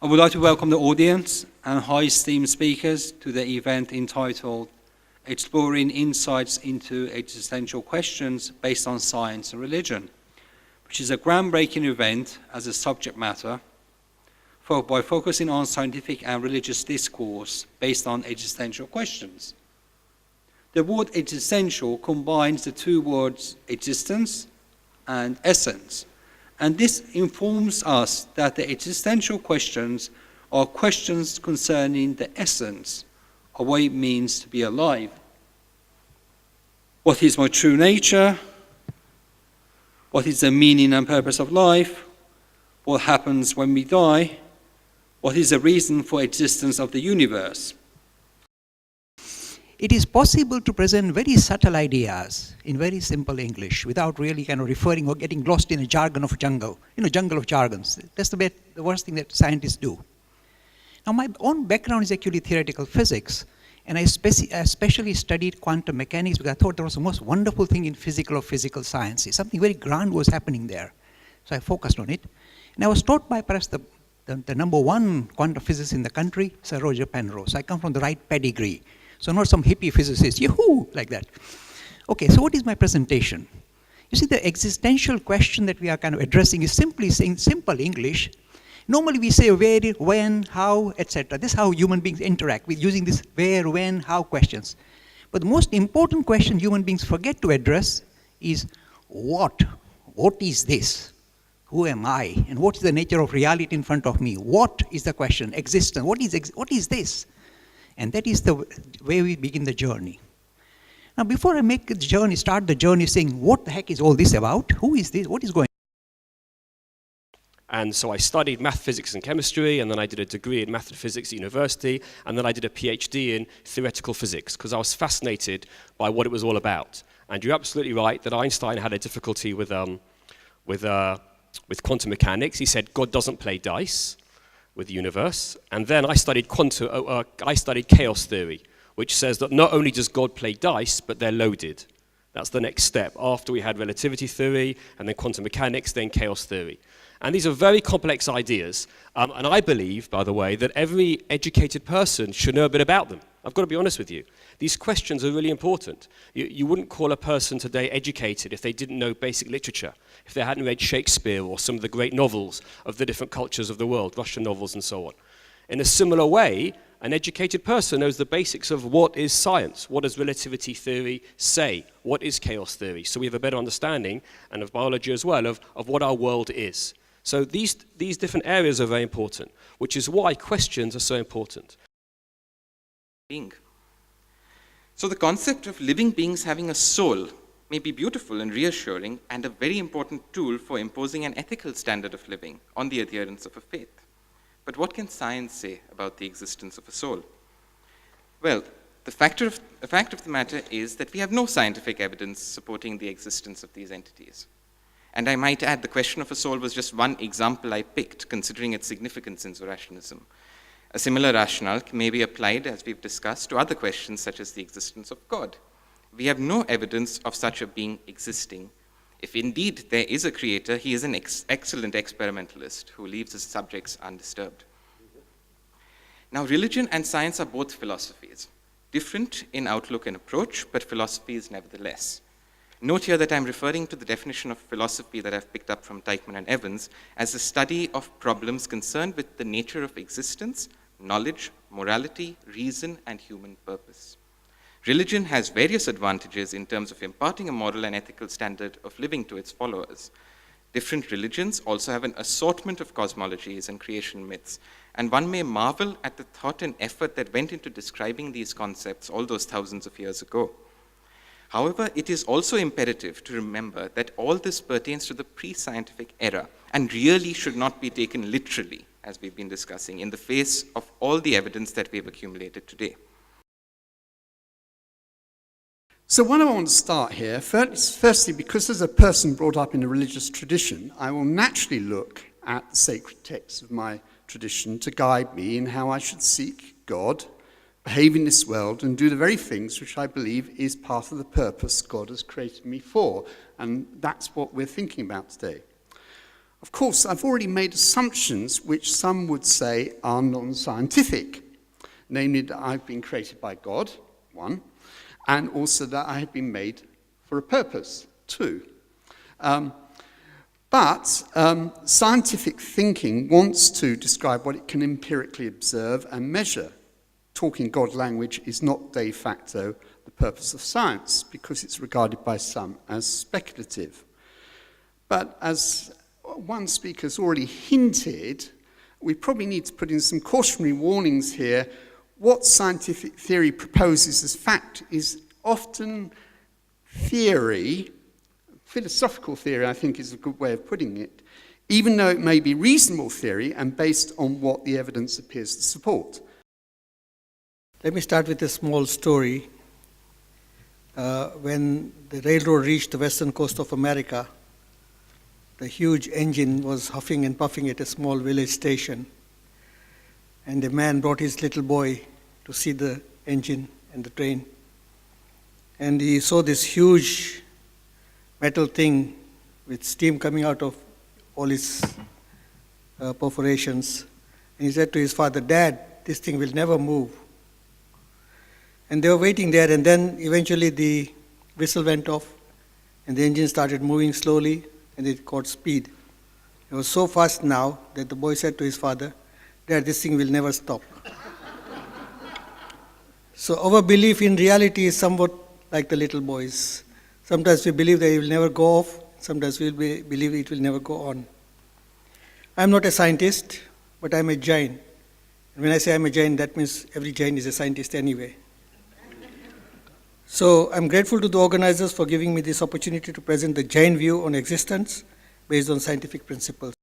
would like to welcome the audience and high-esteemed speakers to the event entitled Exploring Insights into Existential Questions Based on Science and Religion, which is a groundbreaking event as a subject matter by focusing on scientific and religious discourse based on existential questions. The word existential combines the two words existence and essence, and this informs us that the existential questions are questions concerning the essence of what it means to be alive. What is my true nature? What is the meaning and purpose of life? What happens when we die? What is the reason for existence of the universe? It is possible to present very subtle ideas in very simple English without really kind of referring or getting lost in a jargon of jungle, jungle of jargons. That's the worst thing that scientists do. Now, my own background is actually theoretical physics, and I especially studied quantum mechanics because I thought that was the most wonderful thing in physical sciences. Something very grand was happening there. So I focused on it. And I was taught by perhaps the number one quantum physicist in the country, Sir Roger Penrose. I come from the right pedigree. So not some hippie physicist, yahoo, like that. Okay, so what is my presentation? You see, the existential question that we are kind of addressing is simply saying simple English. Normally we say where, when, how, etc. This is how human beings interact with using this where, when, how questions. But the most important question human beings forget to address is what? What is this? Who am I? And what is the nature of reality in front of me? What is the question? Existence. What is this? And that is the way we begin the journey. Now, before I start the journey saying, what the heck is all this about? Who is this? What is going on? And so I studied math, physics, and chemistry, and then I did a degree in math and physics at university, and then I did a PhD in theoretical physics, because I was fascinated by what it was all about. And you're absolutely right that Einstein had a difficulty with quantum mechanics. He said God doesn't play dice with the universe. And then I studied chaos theory, which says that not only does God play dice, but they're loaded. That's the next step. After we had relativity theory, and then quantum mechanics, then chaos theory. And these are very complex ideas. And I believe, by the way, that every educated person should know a bit about them. I've got to be honest with you. These questions are really important. You wouldn't call a person today educated if they didn't know basic literature, if they hadn't read Shakespeare or some of the great novels of the different cultures of the world, Russian novels and so on. In a similar way, an educated person knows the basics of what is science, what does relativity theory say, what is chaos theory, so we have a better understanding, and of biology as well, of what our world is. So these different areas are very important, which is why questions are so important. So the concept of living beings having a soul may be beautiful and reassuring and a very important tool for imposing an ethical standard of living on the adherents of a faith. But what can science say about the existence of a soul? Well, the fact of the matter is that we have no scientific evidence supporting the existence of these entities. And I might add, the question of a soul was just one example I picked, considering its significance in Zoroastrianism. A similar rationale may be applied, as we've discussed, to other questions such as the existence of God. We have no evidence of such a being existing. If indeed there is a creator, he is an excellent experimentalist who leaves his subjects undisturbed. Now, religion and science are both philosophies, different in outlook and approach, but philosophies nevertheless. Note here that I'm referring to the definition of philosophy that I've picked up from Teichmann and Evans as the study of problems concerned with the nature of existence, knowledge, morality, reason, and human purpose. Religion has various advantages in terms of imparting a moral and ethical standard of living to its followers. Different religions also have an assortment of cosmologies and creation myths, and one may marvel at the thought and effort that went into describing these concepts all those thousands of years ago. However, it is also imperative to remember that all this pertains to the pre-scientific era and really should not be taken literally, as we've been discussing, in the face of all the evidence that we've accumulated today. So why do I want to start here? Firstly, because as a person brought up in a religious tradition, I will naturally look at the sacred texts of my tradition to guide me in how I should seek God, behave in this world, and do the very things which I believe is part of the purpose God has created me for. And that's what we're thinking about today. Of course, I've already made assumptions which some would say are non-scientific, namely that I've been created by God, one, and also that I have been made for a purpose, two. But scientific thinking wants to describe what it can empirically observe and measure. Talking God language is not de facto the purpose of science because it's regarded by some as speculative. But as one speaker's already hinted, we probably need to put in some cautionary warnings here. What scientific theory proposes as fact is often theory. Philosophical theory, I think, is a good way of putting it, even though it may be reasonable theory and based on what the evidence appears to support. Let me start with a small story. When the railroad reached the western coast of America, the huge engine was huffing and puffing at a small village station. And a man brought his little boy to see the engine and the train. And he saw this huge metal thing with steam coming out of all its perforations. And he said to his father, "Dad, this thing will never move." And they were waiting there, and then eventually the whistle went off, and the engine started moving slowly, and it caught speed. It was so fast now that the boy said to his father, "Dad, this thing will never stop." So our belief in reality is somewhat like the little boys. Sometimes we believe that it will never go off, sometimes we believe it will never go on. I'm not a scientist, but I'm a Jain. And when I say I'm a Jain, that means every Jain is a scientist anyway. So I'm grateful to the organizers for giving me this opportunity to present the Jain view on existence based on scientific principles.